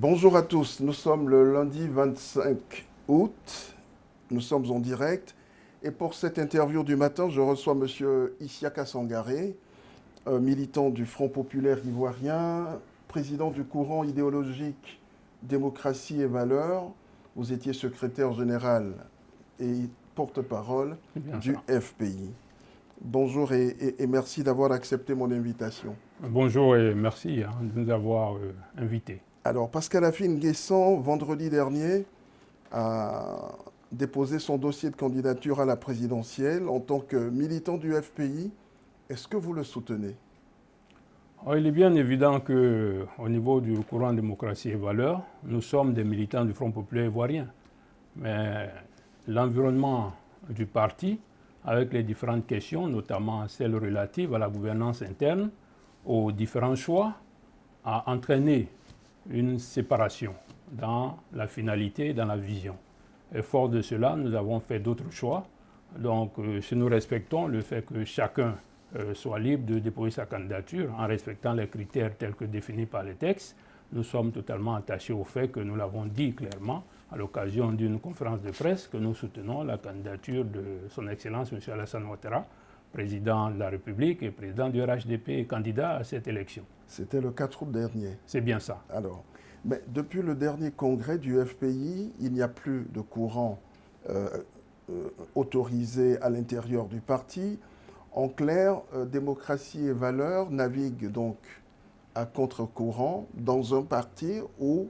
Bonjour à tous, nous sommes le lundi 25 août, nous sommes en direct et pour cette interview du matin, je reçois M. Isiaka Sangaré, militant du Front populaire ivoirien, président du courant idéologique Démocratie et Valeurs. Vous étiez secrétaire général et porte-parole du FPI. Bonjour et merci d'avoir accepté mon invitation. Bonjour et merci de nous avoir invités. Alors, Pascal Affi N'Guessan, vendredi dernier, a déposé son dossier de candidature à la présidentielle en tant que militant du FPI. Est-ce que vous le soutenez? Il est bien évident qu'au niveau du courant démocratie et valeurs, nous sommes des militants du Front populaire ivoirien. Mais l'environnement du parti, avec les différentes questions, notamment celles relatives à la gouvernance interne, aux différents choix, a entraîné une séparation dans la finalité, dans la vision. Et fort de cela, nous avons fait d'autres choix. Donc, si nous respectons le fait que chacun soit libre de déposer sa candidature en respectant les critères tels que définis par les textes, nous sommes totalement attachés au fait que nous l'avons dit clairement à l'occasion d'une conférence de presse que nous soutenons la candidature de son Excellence M. Alassane Ouattara, président de la République et président du RHDP et candidat à cette élection. C'était le 4 août dernier. C'est bien ça. Alors, mais depuis le dernier congrès du FPI, il n'y a plus de courant autorisé à l'intérieur du parti. En clair, démocratie et valeurs naviguent donc à contre-courant dans un parti où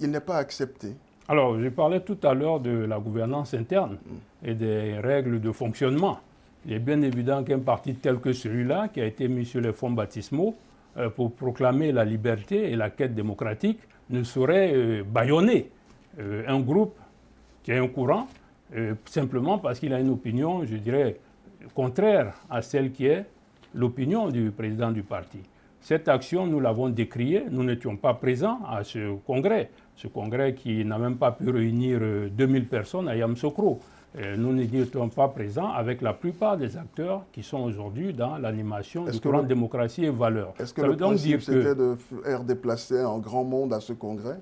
il n'est pas accepté. Alors, je parlais tout à l'heure de la gouvernance interne et des règles de fonctionnement. Il est bien évident qu'un parti tel que celui-là, qui a été mis sur les fonds baptismaux pour proclamer la liberté et la quête démocratique, ne saurait bâillonner un groupe qui a un courant, simplement parce qu'il a une opinion, je dirais, contraire à celle qui est l'opinion du président du parti. Cette action, nous l'avons décriée, nous n'étions pas présents à ce congrès qui n'a même pas pu réunir 2000 personnes à Yamoussoukro. Nous n'étions pas présents avec la plupart des acteurs qui sont aujourd'hui dans l'animation du courant de démocratie et valeurs. Est-ce que le principe, c'était de faire déplacer un grand monde à ce congrès?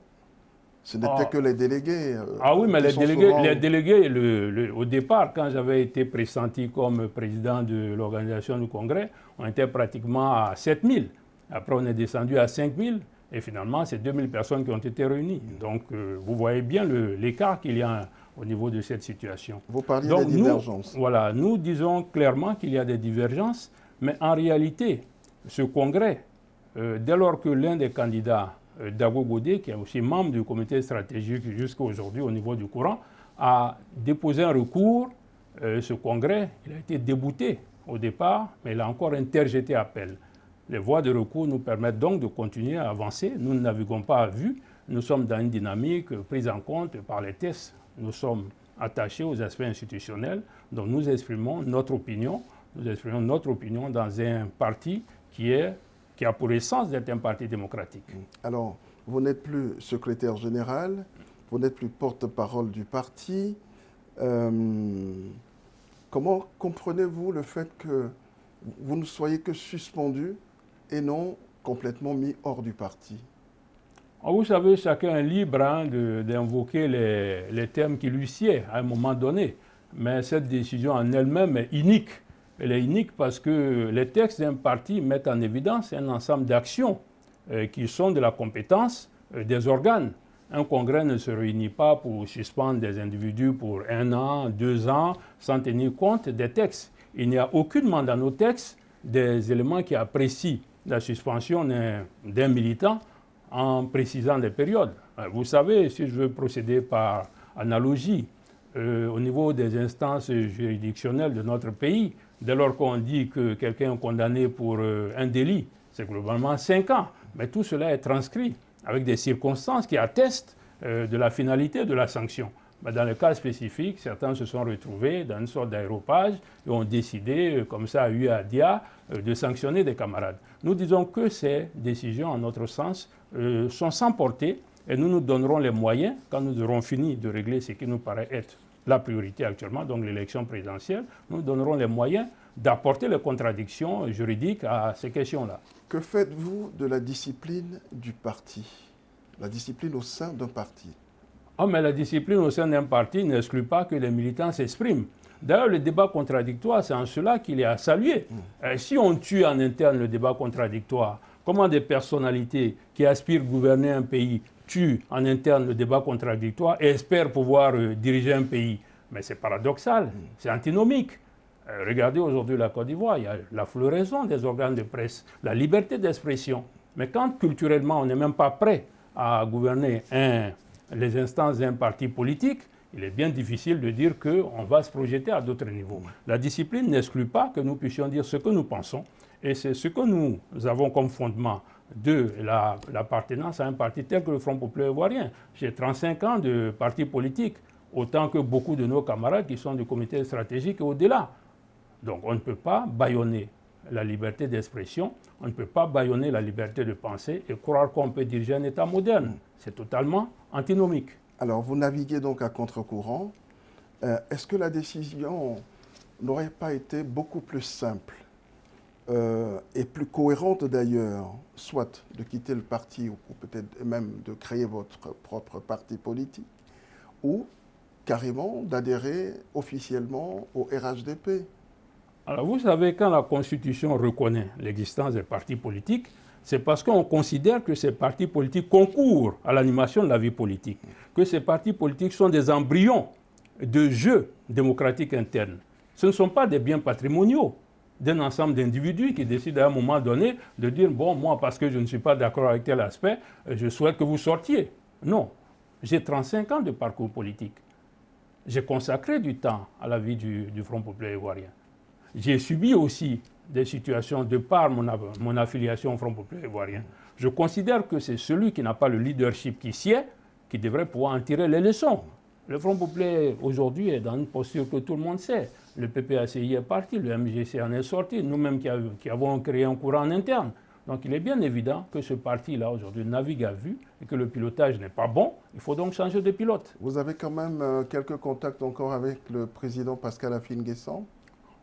Ce n'était que les délégués. Ah oui, mais les délégués, au départ, quand j'avais été pressenti comme président de l'organisation du congrès, on était pratiquement à 7000. Après, on est descendu à 5000. Et finalement, c'est 2000 personnes qui ont été réunies. Donc, vous voyez bien l'écart qu'il y a au niveau de cette situation. Vous parliez des divergences. Nous disons clairement qu'il y a des divergences, mais en réalité, ce congrès, dès lors que l'un des candidats, Dago Godé, qui est aussi membre du comité stratégique jusqu'à aujourd'hui au niveau du courant, a déposé un recours, ce congrès, il a été débouté au départ, mais il a encore interjeté appel. Les voies de recours nous permettent donc de continuer à avancer. Nous ne naviguons pas à vue. Nous sommes dans une dynamique prise en compte par les tests. Nous sommes attachés aux aspects institutionnels. Donc nous exprimons notre opinion. Nous exprimons notre opinion dans un parti qui a pour essence d'être un parti démocratique. Alors, vous n'êtes plus secrétaire général, vous n'êtes plus porte-parole du parti. Comment comprenez-vous le fait que vous ne soyez que suspendu et non complètement mis hors du parti? Vous savez, chacun est libre d'invoquer les termes qui lui sied à un moment donné. Mais cette décision en elle-même est unique. Elle est unique parce que les textes d'un parti mettent en évidence un ensemble d'actions qui sont de la compétence des organes. Un congrès ne se réunit pas pour suspendre des individus pour 1 an, 2 ans, sans tenir compte des textes. Il n'y a aucunement dans nos textes des éléments qui apprécient la suspension d'un militant en précisant des périodes. Vous savez, si je veux procéder par analogie, au niveau des instances juridictionnelles de notre pays, dès lors qu'on dit que quelqu'un est condamné pour un délit, c'est globalement 5 ans. Mais tout cela est transcrit avec des circonstances qui attestent de la finalité de la sanction. Mais dans le cas spécifique, certains se sont retrouvés dans une sorte d'aéropage et ont décidé, comme ça, à UADIA, de sanctionner des camarades. Nous disons que ces décisions, en notre sens, sont sans portée et nous nous donnerons les moyens, quand nous aurons fini de régler ce qui nous paraît être la priorité actuellement, donc l'élection présidentielle, nous donnerons les moyens d'apporter les contradictions juridiques à ces questions-là. Que faites-vous de la discipline du parti? La discipline au sein d'un parti. Ah, mais la discipline au sein d'un parti n'exclut pas que les militants s'expriment. D'ailleurs, le débat contradictoire, c'est en cela qu'il est à saluer. Si on tue en interne le débat contradictoire, comment des personnalités qui aspirent gouverner un pays tuent en interne le débat contradictoire et espèrent pouvoir diriger un pays? Mais c'est paradoxal, c'est antinomique. Regardez aujourd'hui la Côte d'Ivoire, il y a la floraison des organes de presse, la liberté d'expression. Mais quand culturellement on n'est même pas prêt à gouverner les instances d'un parti politique, il est bien difficile de dire qu'on va se projeter à d'autres niveaux. La discipline n'exclut pas que nous puissions dire ce que nous pensons, et c'est ce que nous avons comme fondement de l'appartenance à un parti tel que le Front populaire ivoirien. J'ai 35 ans de parti politique, autant que beaucoup de nos camarades qui sont du comité stratégique et au-delà. Donc on ne peut pas bâillonner la liberté d'expression, on ne peut pas bâillonner la liberté de penser et croire qu'on peut diriger un État moderne. C'est totalement antinomique. Alors, vous naviguez donc à contre-courant. Est-ce que la décision n'aurait pas été beaucoup plus simple et plus cohérente d'ailleurs, soit de quitter le parti ou peut-être même de créer votre propre parti politique, ou carrément d'adhérer officiellement au RHDP? Alors vous savez, quand la Constitution reconnaît l'existence des partis politiques, c'est parce qu'on considère que ces partis politiques concourent à l'animation de la vie politique, que ces partis politiques sont des embryons de jeux démocratiques internes. Ce ne sont pas des biens patrimoniaux d'un ensemble d'individus qui décident à un moment donné de dire « bon, moi, parce que je ne suis pas d'accord avec tel aspect, je souhaite que vous sortiez ». Non, j'ai 35 ans de parcours politique. J'ai consacré du temps à la vie du Front populaire ivoirien. J'ai subi aussi des situations de par mon affiliation au Front populaire ivoirien. Je considère que c'est celui qui n'a pas le leadership qui sied qui devrait pouvoir en tirer les leçons. Le Front populaire aujourd'hui est dans une posture que tout le monde sait. Le PPACI est parti, le MGC en est sorti, nous-mêmes qui avons créé un courant en interne. Donc il est bien évident que ce parti-là aujourd'hui navigue à vue et que le pilotage n'est pas bon. Il faut donc changer de pilote. Vous avez quand même quelques contacts encore avec le président Pascal Afine-Guessant?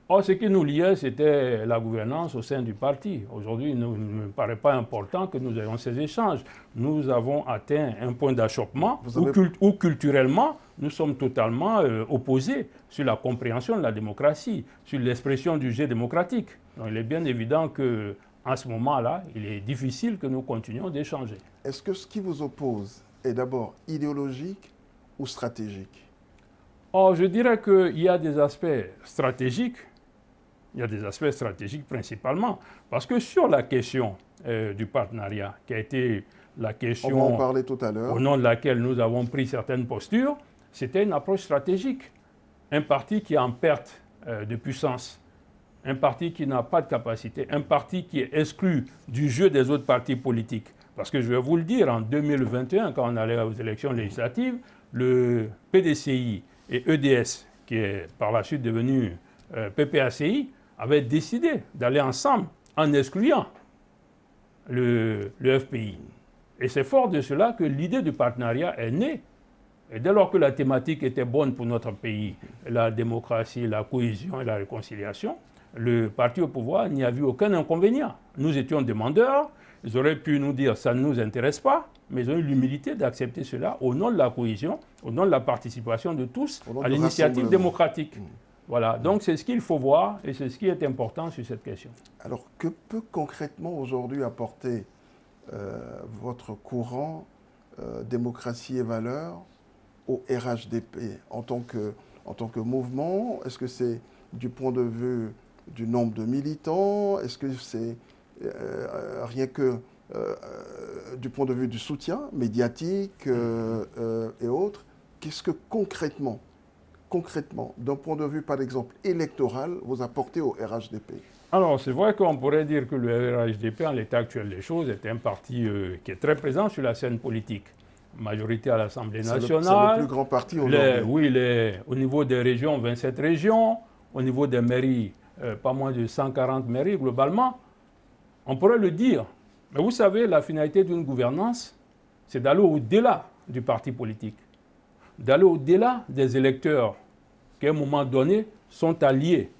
Or, ce qui nous liait, c'était la gouvernance au sein du parti. Aujourd'hui, il ne me paraît pas important que nous ayons ces échanges. Nous avons atteint un point d'achoppement où culturellement, nous sommes totalement opposés sur la compréhension de la démocratie, sur l'expression du jeu démocratique. Donc, il est bien évident qu'en ce moment-là, il est difficile que nous continuions d'échanger. Est-ce que ce qui vous oppose est d'abord idéologique ou stratégique? Or, je dirais qu'il y a des aspects stratégiques. Il y a des aspects stratégiques principalement. Parce que sur la question du partenariat, qui a été la question on va en parler tout à l'heure, au nom de laquelle nous avons pris certaines postures, c'était une approche stratégique. Un parti qui est en perte de puissance, un parti qui n'a pas de capacité, un parti qui est exclu du jeu des autres partis politiques. Parce que je vais vous le dire, en 2021, quand on allait aux élections législatives, le PDCI et EDS, qui est par la suite devenu PPACI, avaient décidé d'aller ensemble en excluant le FPI. Et c'est fort de cela que l'idée du partenariat est née. Et dès lors que la thématique était bonne pour notre pays, la démocratie, la cohésion et la réconciliation, le parti au pouvoir n'y a vu aucun inconvénient. Nous étions demandeurs, ils auraient pu nous dire ça ne nous intéresse pas, mais ils ont eu l'humilité d'accepter cela au nom de la cohésion, au nom de la participation de tous à l'initiative démocratique. Voilà, donc c'est ce qu'il faut voir et c'est ce qui est important sur cette question. Alors, que peut concrètement aujourd'hui apporter votre courant démocratie et valeurs au RHDP en tant que mouvement? Est-ce que c'est du point de vue du nombre de militants? Est-ce que c'est rien que du point de vue du soutien médiatique et autres? Qu'est-ce que concrètement, d'un point de vue, par exemple, électoral, vous apportez au RHDP? Alors, c'est vrai qu'on pourrait dire que le RHDP, en l'état actuel des choses, est un parti qui est très présent sur la scène politique. Majorité à l'Assemblée nationale. C'est le plus grand parti aujourd'hui. Oui, au niveau des régions, 27 régions. Au niveau des mairies, pas moins de 140 mairies globalement. On pourrait le dire. Mais vous savez, la finalité d'une gouvernance, c'est d'aller au-delà du parti politique. D'aller au-delà des électeurs qui, à un moment donné, sont alliés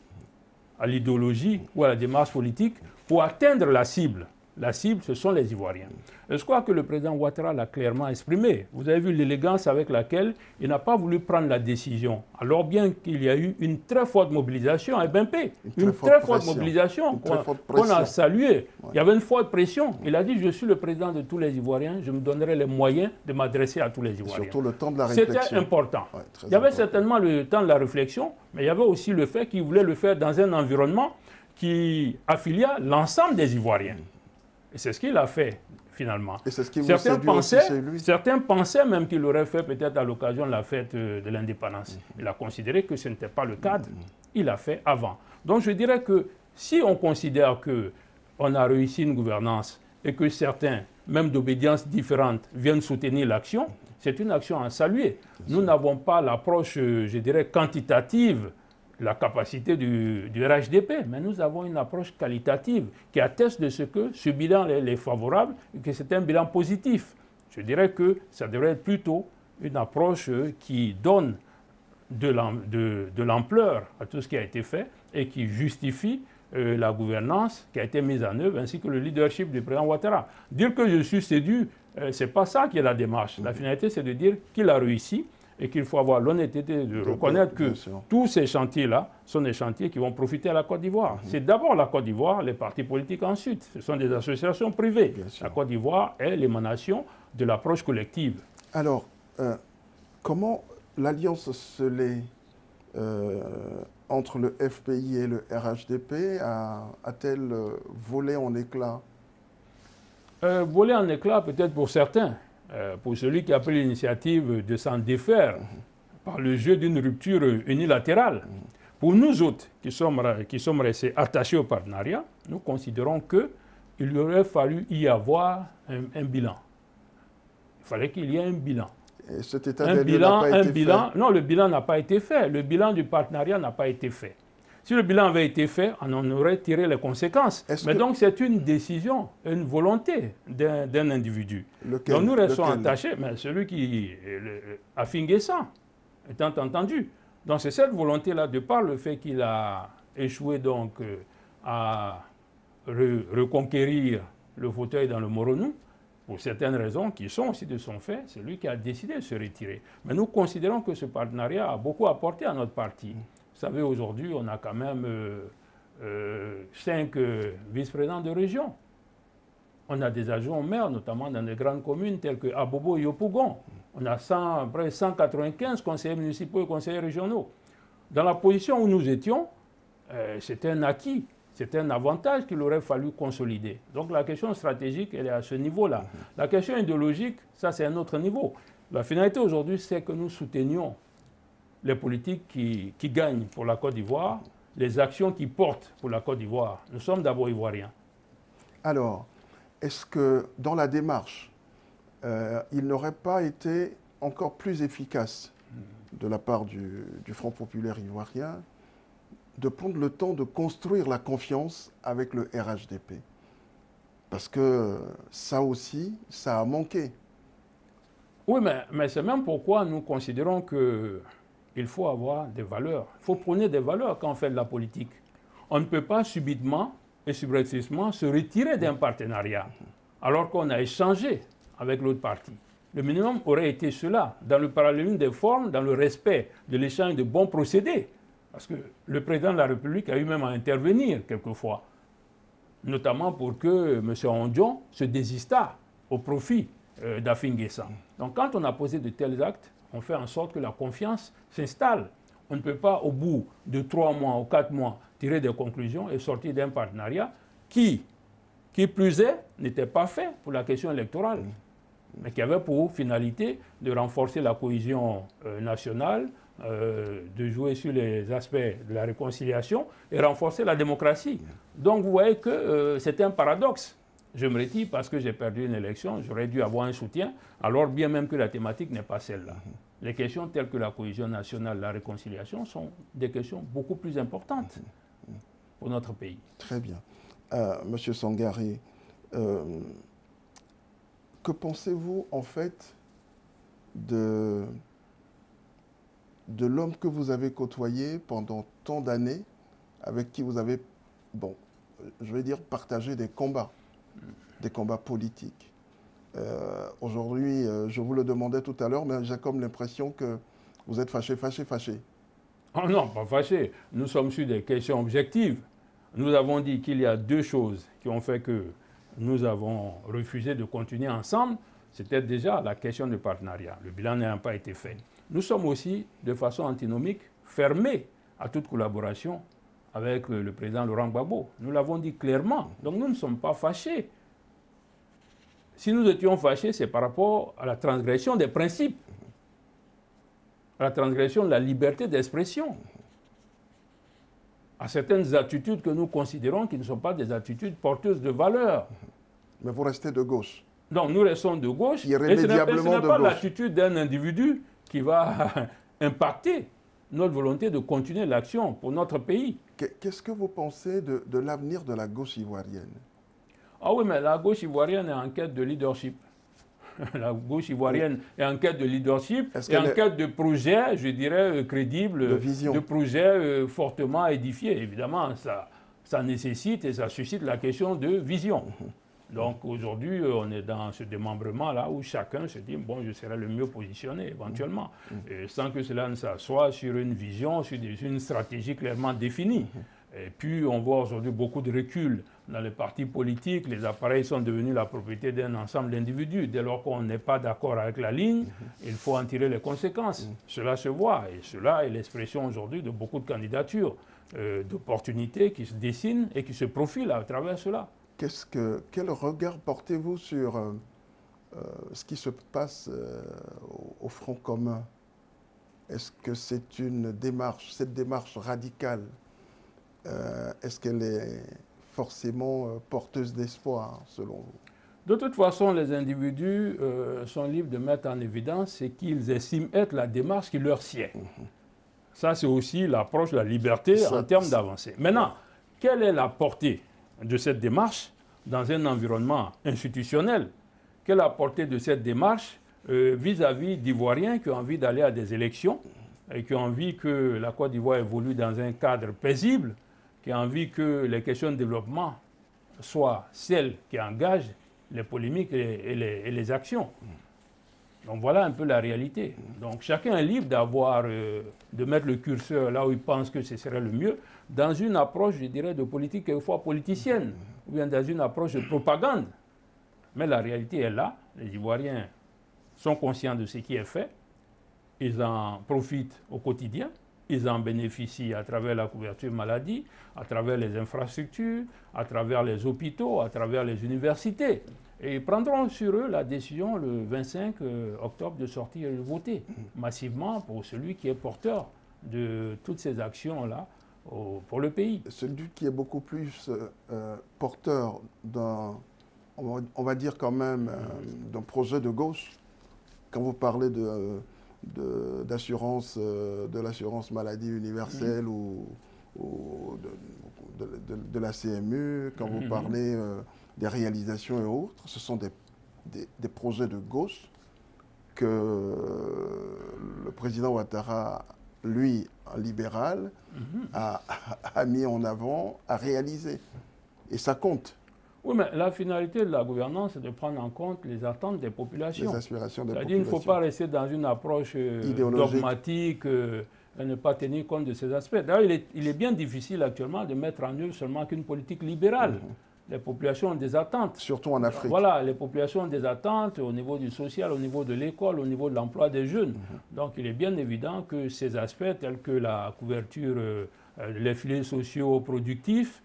à l'idéologie ou à la démarche politique pour atteindre la cible La cible, ce sont les Ivoiriens. Et je crois que le président Ouattara l'a clairement exprimé. Vous avez vu l'élégance avec laquelle il n'a pas voulu prendre la décision. Alors bien qu'il y a eu une très forte mobilisation à BNP, une très forte mobilisation qu'on a saluée. Ouais. Il y avait une forte pression. Il a dit, je suis le président de tous les Ivoiriens, je me donnerai les moyens de m'adresser à tous les Ivoiriens. Surtout le temps de la réflexion. C'était important. Ouais, il y avait certainement le temps de la réflexion, mais il y avait aussi le fait qu'il voulait le faire dans un environnement qui affilia l'ensemble des Ivoiriens. Et c'est ce qu'il a fait, finalement. Et c'est ce qui certains pensaient même qu'il l'aurait fait peut-être à l'occasion de la fête de l'indépendance. Il a considéré que ce n'était pas le cadre. Il l'a fait avant. Donc je dirais que si on considère qu'on a réussi une gouvernance et que certains, même d'obédience différente, viennent soutenir l'action, c'est une action à saluer. Nous n'avons pas l'approche, je dirais, quantitative, la capacité du RHDP, mais nous avons une approche qualitative qui atteste de ce que ce bilan est favorable et que c'est un bilan positif. Je dirais que ça devrait être plutôt une approche qui donne de l'ampleur à tout ce qui a été fait et qui justifie la gouvernance qui a été mise en œuvre ainsi que le leadership du président Ouattara. Dire que je suis séduit, ce n'est pas ça qui est la démarche. La finalité, c'est de dire qu'il a réussi et qu'il faut avoir l'honnêteté de reconnaître que tous ces chantiers-là sont des chantiers qui vont profiter à la Côte d'Ivoire. C'est d'abord la Côte d'Ivoire, les partis politiques ensuite. Ce sont des associations privées. La Côte d'Ivoire est l'émanation de l'approche collective. Alors, comment l'alliance scellée entre le FPI et le RHDP a-t-elle volé en éclats? Volé en éclats peut-être pour certains. Pour celui qui a pris l'initiative de s'en défaire par le jeu d'une rupture unilatérale. Pour nous autres qui sommes restés attachés au partenariat, nous considérons qu'il aurait fallu y avoir un bilan. Il fallait qu'il y ait un bilan. Et cet état des lieux n'a pas été fait? Non, le bilan n'a pas été fait. Le bilan du partenariat n'a pas été fait. Si le bilan avait été fait, on en aurait tiré les conséquences. Mais donc c'est une décision, une volonté d'un individu. Donc nous restons attachés, mais celui qui a fingé ça, étant entendu. Donc c'est cette volonté-là, de par le fait qu'il a échoué donc à reconquérir le fauteuil dans le Moronou, pour certaines raisons qui sont aussi de son fait, c'est lui qui a décidé de se retirer. Mais nous considérons que ce partenariat a beaucoup apporté à notre parti. Vous savez, aujourd'hui, on a quand même 5 vice-présidents de région. On a des adjoints au maire, notamment dans des grandes communes telles que Abobo et Yopougon. On a près de 195 conseillers municipaux et conseillers régionaux. Dans la position où nous étions, c'était un acquis, c'était un avantage qu'il aurait fallu consolider. Donc la question stratégique, elle est à ce niveau-là. La question idéologique, ça c'est un autre niveau. La finalité aujourd'hui, c'est que nous soutenions les politiques qui gagnent pour la Côte d'Ivoire, les actions qui portent pour la Côte d'Ivoire. Nous sommes d'abord ivoiriens. Alors, est-ce que dans la démarche, il n'aurait pas été encore plus efficace de la part du Front populaire ivoirien de prendre le temps de construire la confiance avec le RHDP? Parce que ça aussi, ça a manqué. Oui, mais c'est même pourquoi nous considérons que il faut avoir des valeurs. Il faut prôner des valeurs quand on fait de la politique. On ne peut pas subitement et subrepticement se retirer d'un partenariat alors qu'on a échangé avec l'autre partie. Le minimum aurait été cela, dans le parallélisme des formes, dans le respect de l'échange de bons procédés. Parce que le président de la République a eu même à intervenir quelquefois, notamment pour que M. Ondion se désistât au profit d'Afin Guessa. Donc quand on a posé de tels actes, on fait en sorte que la confiance s'installe. On ne peut pas, au bout de 3 mois ou 4 mois, tirer des conclusions et sortir d'un partenariat qui plus est, n'était pas fait pour la question électorale, mais qui avait pour finalité de renforcer la cohésion nationale, de jouer sur les aspects de la réconciliation et renforcer la démocratie. Donc vous voyez que c'était un paradoxe. Je me retire parce que j'ai perdu une élection, j'aurais dû avoir un soutien, alors bien même que la thématique n'est pas celle-là. Les questions telles que la cohésion nationale, la réconciliation sont des questions beaucoup plus importantes pour notre pays. Très bien. Monsieur Sangaré, que pensez-vous en fait de l'homme que vous avez côtoyé pendant tant d'années, avec qui vous avez, bon, je vais dire, partagé des combats? des combats politiques. Aujourd'hui, je vous le demandais tout à l'heure, mais j'ai comme l'impression que vous êtes fâché. Oh non, pas fâché. Nous sommes sur des questions objectives. Nous avons dit qu'il y a deux choses qui ont fait que nous avons refusé de continuer ensemble. C'était déjà la question du partenariat. Le bilan n'a pas été fait. Nous sommes aussi, de façon antinomique, fermés à toute collaboration avec le président Laurent Gbagbo. Nous l'avons dit clairement. Donc nous ne sommes pas fâchés. Si nous étions fâchés, c'est par rapport à la transgression des principes, à la transgression de la liberté d'expression, à certaines attitudes que nous considérons qui ne sont pas des attitudes porteuses de valeur. Mais vous restez de gauche. Donc nous restons de gauche, et Irrémédiablement ce n'est pas de gauche. l'attitude d'un individu qui va impacter notre volonté de continuer l'action pour notre pays. Qu'est-ce que vous pensez de l'avenir de la gauche ivoirienne? Ah oui, mais la gauche ivoirienne est en quête de leadership. La gauche ivoirienne est en quête de leadership et en quête de projets, je dirais, crédibles, de vision, de projets fortement édifiés. Évidemment, ça nécessite et ça suscite la question de vision. Donc aujourd'hui, on est dans ce démembrement-là où chacun se dit, bon, je serai le mieux positionné éventuellement, et sans que cela ne s'assoie sur une vision, sur une stratégie clairement définie. Et puis on voit aujourd'hui beaucoup de recul dans les partis politiques, les appareils sont devenus la propriété d'un ensemble d'individus. Dès lors qu'on n'est pas d'accord avec la ligne, il faut en tirer les conséquences. Cela se voit, et cela est l'expression aujourd'hui de beaucoup de candidatures, d'opportunités qui se dessinent et qui se profilent à travers cela. Quel regard portez-vous sur ce qui se passe au Front commun? Est-ce que c'est une démarche, cette démarche radicale, est-ce qu'elle est forcément porteuse d'espoir, selon vous? De toute façon, les individus sont libres de mettre en évidence ce qu'ils estiment être la démarche qui leur sied. Ça, c'est aussi l'approche de la liberté en termes d'avancée. Maintenant, quelle est la portée de cette démarche dans un environnement institutionnel? Quelle est la portée de cette démarche vis-à-vis d'Ivoiriens qui ont envie d'aller à des élections et qui ont envie que la Côte d'Ivoire évolue dans un cadre paisible, qui ont envie que les questions de développement soient celles qui engagent les polémiques et les actions? Donc voilà un peu la réalité. Donc chacun est libre de mettre le curseur là où il pense que ce serait le mieux, dans une approche, je dirais, de politique quelquefois politicienne, ou bien dans une approche de propagande. Mais la réalité est là, les Ivoiriens sont conscients de ce qui est fait, ils en profitent au quotidien, ils en bénéficient à travers la couverture maladie, à travers les infrastructures, à travers les hôpitaux, à travers les universités. Et ils prendront sur eux la décision le 25 octobre de sortir et de voter massivement pour celui qui est porteur de toutes ces actions-là pour le pays. Celui qui est beaucoup plus porteur d'un, on va dire quand même, d'un projet de gauche, quand vous parlez d'assurance, de l'assurance maladie universelle ou de la CMU, quand vous parlez des réalisations et autres, ce sont des projets de gauche que le président Ouattara, lui, un libéral, a mis en avant, a réalisé. Et ça compte. Oui, mais la finalité de la gouvernance, c'est de prendre en compte les attentes des populations. Les aspirations des populations. C'est-à-dire qu'il ne faut pas rester dans une approche dogmatique et ne pas tenir compte de ces aspects. D'ailleurs, il est bien difficile actuellement de mettre en œuvre seulement qu'une politique libérale. Les populations ont des attentes. Surtout en Afrique. Voilà, les populations ont des attentes au niveau du social, au niveau de l'école, au niveau de l'emploi des jeunes. Donc il est bien évident que ces aspects tels que la couverture, les filets sociaux productifs,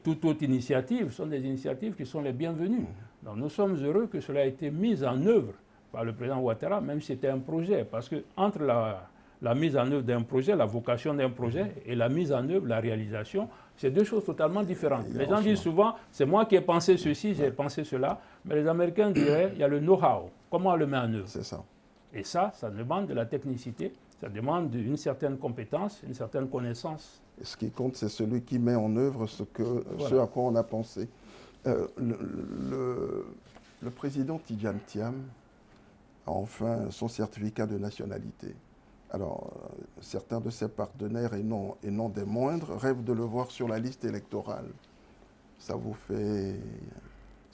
toute autre initiative sont des initiatives qui sont les bienvenues. Donc nous sommes heureux que cela ait été mis en œuvre par le président Ouattara, même si c'était un projet. Parce que entre la mise en œuvre d'un projet, la vocation d'un projet, et la mise en œuvre, la réalisation, c'est deux choses totalement différentes. Les gens disent souvent, c'est moi qui ai pensé ceci, j'ai pensé cela, mais les Américains diraient, il y a le know-how, comment on le met en œuvre. C'est ça. Et ça demande de la technicité, ça demande une certaine compétence, une certaine connaissance. Et ce qui compte, c'est celui qui met en œuvre ce à quoi on a pensé. Le président Tidjane Thiam a enfin son certificat de nationalité. Alors, certains de ses partenaires, et non des moindres, rêvent de le voir sur la liste électorale. Ça vous fait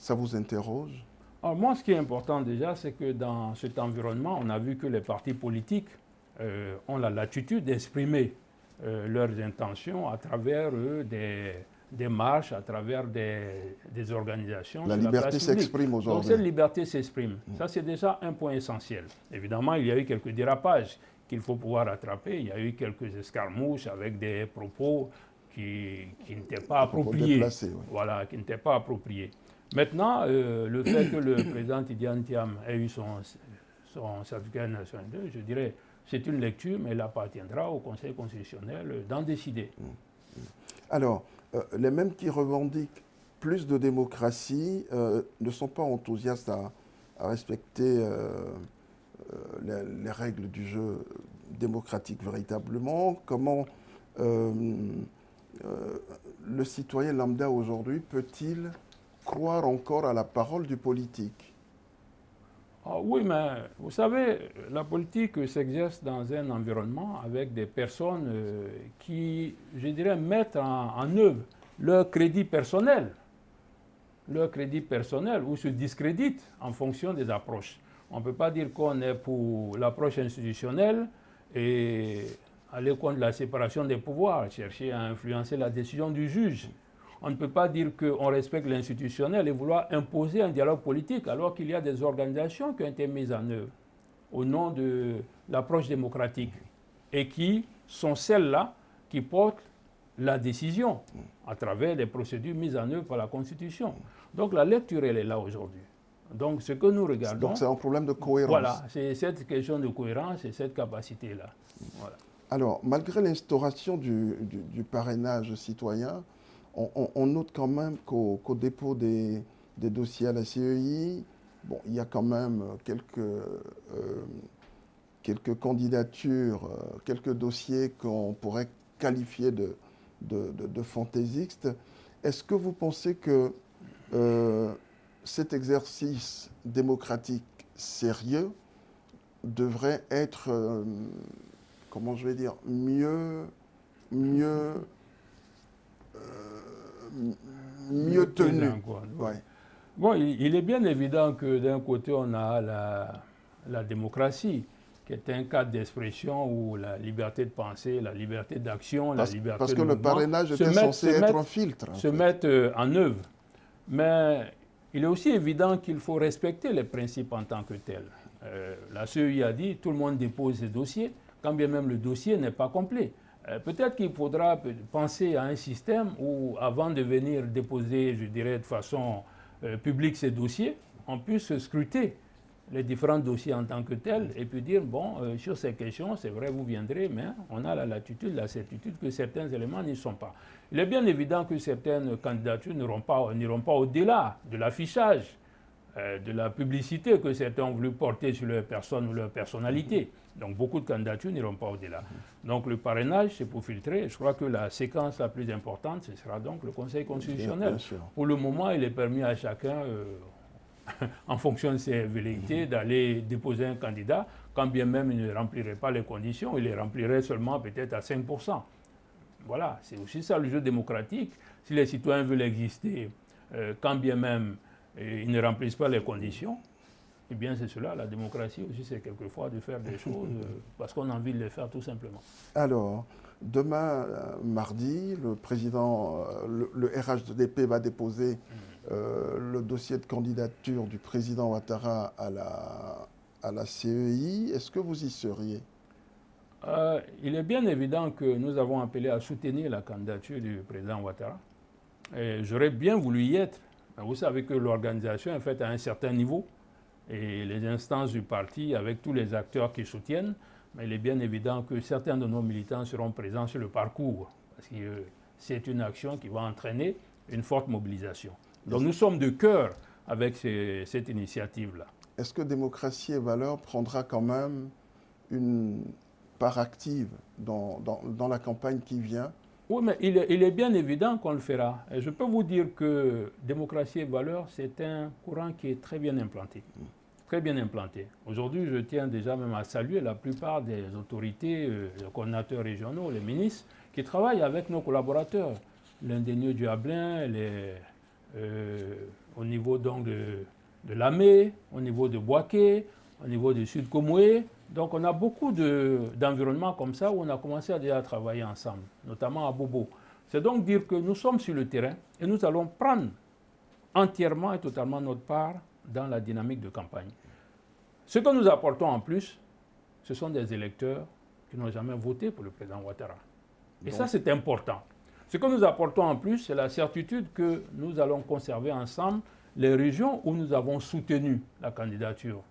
Ça vous interroge? Alors moi, ce qui est important déjà, c'est que dans cet environnement, on a vu que les partis politiques ont la latitude d'exprimer leurs intentions à travers des marches, à travers des organisations. La liberté s'exprime aujourd'hui. Donc cette liberté s'exprime. Ça, c'est déjà un point essentiel. Évidemment, il y a eu quelques dérapages qu'il faut pouvoir rattraper. Il y a eu quelques escarmouches avec des propos qui n'étaient pas appropriés. Déplacés, oui. Voilà, qui n'étaient pas appropriés. Maintenant, le fait que le président Tidiane Thiam ait eu son certificat national 2, je dirais, c'est une lecture, mais il appartiendra au Conseil constitutionnel d'en décider. Alors, les mêmes qui revendiquent plus de démocratie ne sont pas enthousiastes à respecter les règles du jeu démocratique véritablement. Comment le citoyen lambda aujourd'hui peut-il croire encore à la parole du politique? Ah oui, mais vous savez, la politique s'exerce dans un environnement avec des personnes qui, je dirais, mettent en œuvre leur crédit personnel ou se discréditent en fonction des approches. On ne peut pas dire qu'on est pour l'approche institutionnelle et aller contre la séparation des pouvoirs, chercher à influencer la décision du juge. On ne peut pas dire qu'on respecte l'institutionnel et vouloir imposer un dialogue politique alors qu'il y a des organisations qui ont été mises en œuvre au nom de l'approche démocratique et qui sont celles-là qui portent la décision à travers les procédures mises en œuvre par la Constitution. Donc la lecture, elle est là aujourd'hui. Donc ce que nous regardons... Donc c'est un problème de cohérence. Voilà, c'est cette question de cohérence et cette capacité-là. Voilà. Alors, malgré l'instauration du parrainage citoyen, on note quand même qu'au dépôt des dossiers à la CEI, bon, il y a quand même quelques candidatures, quelques dossiers qu'on pourrait qualifier de fantaisistes. Est-ce que vous pensez que cet exercice démocratique sérieux devrait être, comment je vais dire, mieux tenu? Ouais. Bon, il est bien évident que d'un côté, on a la démocratie, qui est un cadre d'expression où la liberté de penser, la liberté d'action, la liberté de mouvement... Parce que le parrainage était censé être un filtre. Se mettre en œuvre. Mais il est aussi évident qu'il faut respecter les principes en tant que tels. La CEI a dit, tout le monde dépose ses dossiers, quand bien même le dossier n'est pas complet. Peut-être qu'il faudra penser à un système où, avant de venir déposer, je dirais, de façon publique ces dossiers, on puisse scruter les différents dossiers en tant que tels et puis dire, bon, sur ces questions, c'est vrai, vous viendrez, mais on a la latitude, la certitude que certains éléments n'y sont pas. Il est bien évident que certaines candidatures n'iront pas au-delà de l'affichage, de la publicité que certains ont voulu porter sur leur personne ou leur personnalité. Donc beaucoup de candidatures n'iront pas au-delà. Donc le parrainage, c'est pour filtrer. Je crois que la séquence la plus importante, ce sera donc le Conseil constitutionnel. Pour le moment, il est permis à chacun, en fonction de ses velléités, d'aller déposer un candidat, quand bien même il ne remplirait pas les conditions, il les remplirait seulement peut-être à 5%. Voilà, c'est aussi ça le jeu démocratique. Si les citoyens veulent exister, quand bien même ils ne remplissent pas les conditions, eh bien c'est cela, la démocratie aussi, c'est quelquefois de faire des choses parce qu'on a envie de les faire tout simplement. Alors, demain, mardi, le président, le RHDP va déposer le dossier de candidature du président Ouattara à la CEI. Est-ce que vous y seriez? Il est bien évident que nous avons appelé à soutenir la candidature du président Ouattara. J'aurais bien voulu y être. Vous savez que l'organisation est faite à un certain niveau et les instances du parti avec tous les acteurs qui soutiennent, mais il est bien évident que certains de nos militants seront présents sur le parcours parce que c'est une action qui va entraîner une forte mobilisation. Donc nous sommes de cœur avec cette initiative-là. Est-ce que Démocratie et Valeurs prendra quand même une part active dans la campagne qui vient? Oui, mais il est bien évident qu'on le fera. Et je peux vous dire que Démocratie et Valeurs, c'est un courant qui est très bien implanté. Très bien implanté. Aujourd'hui, je tiens déjà même à saluer la plupart des autorités, les coordinateurs régionaux, les ministres, qui travaillent avec nos collaborateurs. L'Indénieux Duablin, au niveau donc de Lamé, au niveau de Boaké, au niveau du Sud Komoué. Donc on a beaucoup d'environnements comme ça où on a commencé à déjà travailler ensemble, notamment à Bobo. C'est donc dire que nous sommes sur le terrain et nous allons prendre entièrement et totalement notre part dans la dynamique de campagne. Ce que nous apportons en plus, ce sont des électeurs qui n'ont jamais voté pour le président Ouattara. Et ça, c'est important. Ce que nous apportons en plus, c'est la certitude que nous allons conserver ensemble les régions où nous avons soutenu la candidature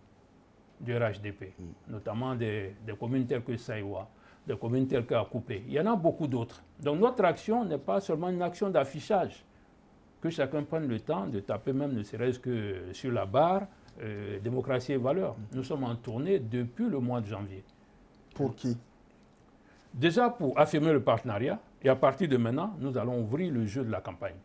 du RHDP, notamment des communes telles que Saïwa, des communes telles qu'Akoupé. Il y en a beaucoup d'autres. Donc notre action n'est pas seulement une action d'affichage, que chacun prenne le temps de taper même ne serait-ce que sur la barre démocratie et valeurs. Nous sommes en tournée depuis le mois de janvier. Pour qui? Déjà pour affirmer le partenariat, et à partir de maintenant, nous allons ouvrir le jeu de la campagne.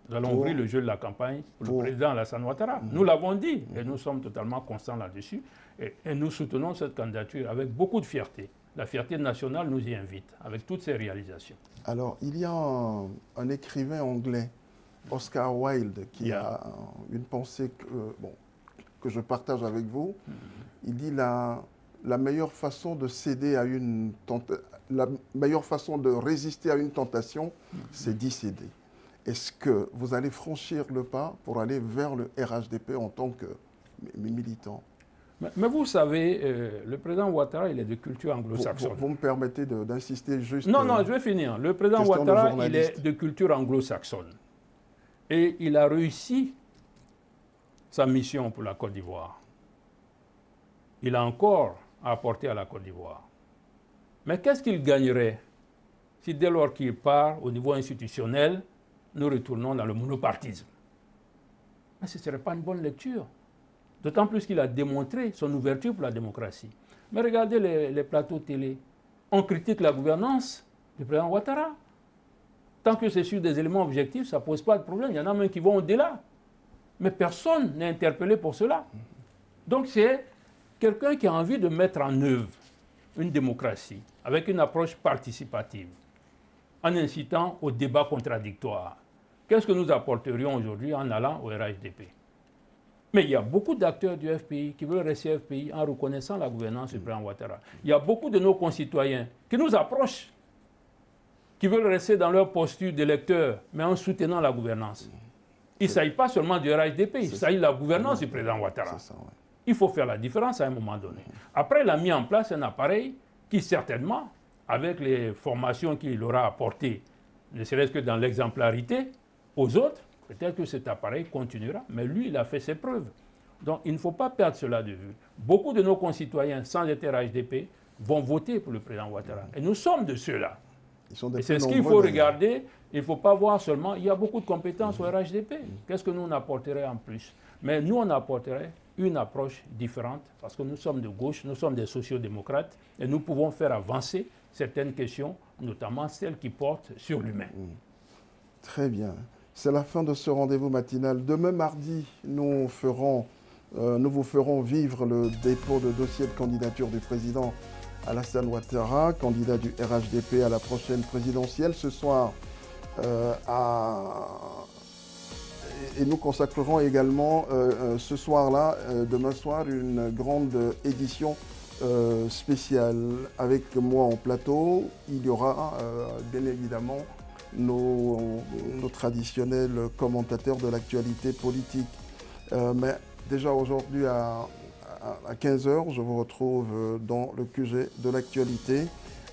Nous allons ouvrir le jeu de la campagne pour le président Alassane Ouattara. Nous l'avons dit, et nous sommes totalement constants là-dessus, et nous soutenons cette candidature avec beaucoup de fierté. La fierté nationale nous y invite, avec toutes ces réalisations. Alors, il y a un écrivain anglais, Oscar Wilde, qui a une pensée que je partage avec vous. Il dit la meilleure façon de céder à la meilleure façon de résister à une tentation, c'est d'y céder. Est-ce que vous allez franchir le pas pour aller vers le RHDP en tant que militant? Mais vous savez, le président Ouattara, il est de culture anglo-saxonne. Vous me permettez d'insister juste... Non, je vais finir. Le président Ouattara, il est de culture anglo-saxonne. Et il a réussi sa mission pour la Côte d'Ivoire. Il a encore à apporter à la Côte d'Ivoire. Mais qu'est-ce qu'il gagnerait si dès lors qu'il part au niveau institutionnel, nous retournons dans le monopartisme? Mais ce ne serait pas une bonne lecture. D'autant plus qu'il a démontré son ouverture pour la démocratie. Mais regardez les plateaux télé. On critique la gouvernance du président Ouattara. Tant que c'est sur des éléments objectifs, ça ne pose pas de problème. Il y en a même qui vont au-delà. Mais personne n'est interpellé pour cela. Donc c'est quelqu'un qui a envie de mettre en œuvre une démocratie avec une approche participative, en incitant au débat contradictoire. Qu'est-ce que nous apporterions aujourd'hui en allant au RHDP? Mais il y a beaucoup d'acteurs du FPI qui veulent rester FPI en reconnaissant la gouvernance du président Ouattara. Il y a beaucoup de nos concitoyens qui nous approchent, qui veulent rester dans leur posture d'électeurs, mais en soutenant la gouvernance. Il ne s'agit pas seulement du RHDP, il s'agit de la gouvernance du président Ouattara. Il faut faire la différence à un moment donné. Après, il a mis en place un appareil qui, certainement, avec les formations qu'il aura apportées, ne serait-ce que dans l'exemplarité aux autres, peut-être que cet appareil continuera, mais lui, il a fait ses preuves. Donc, il ne faut pas perdre cela de vue. Beaucoup de nos concitoyens, sans être RHDP, vont voter pour le président Ouattara. Et nous sommes de ceux-là. Et c'est ce qu'il faut regarder. Il ne faut pas voir seulement, il y a beaucoup de compétences au RHDP. Qu'est-ce que nous on apporterait en plus? Mais nous, on apporterait une approche différente, parce que nous sommes de gauche, nous sommes des sociodémocrates, et nous pouvons faire avancer certaines questions, notamment celles qui portent sur l'humain. Très bien. C'est la fin de ce rendez-vous matinal. Demain mardi, nous vous ferons vivre le dépôt de dossier de candidature du président Alassane Ouattara, candidat du RHDP à la prochaine présidentielle. Ce soir, et nous consacrerons également ce soir-là, demain soir, une grande édition spéciale. Avec moi en plateau, il y aura bien évidemment nos traditionnels commentateurs de l'actualité politique. Mais déjà aujourd'hui à 15 h, je vous retrouve dans le QG de l'actualité.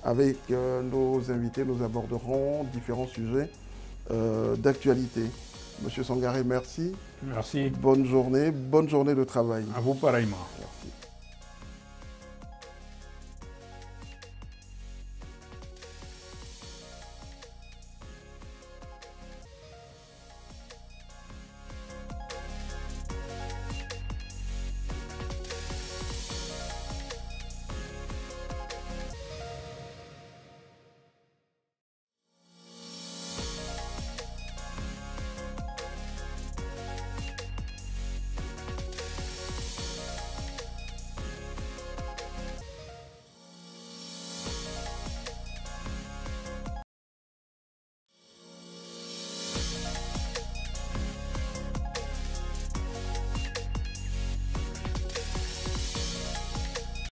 Avec nos invités, nous aborderons différents sujets d'actualité. Monsieur Sangaré, merci. Merci. Bonne journée de travail. À vous pareillement. Merci.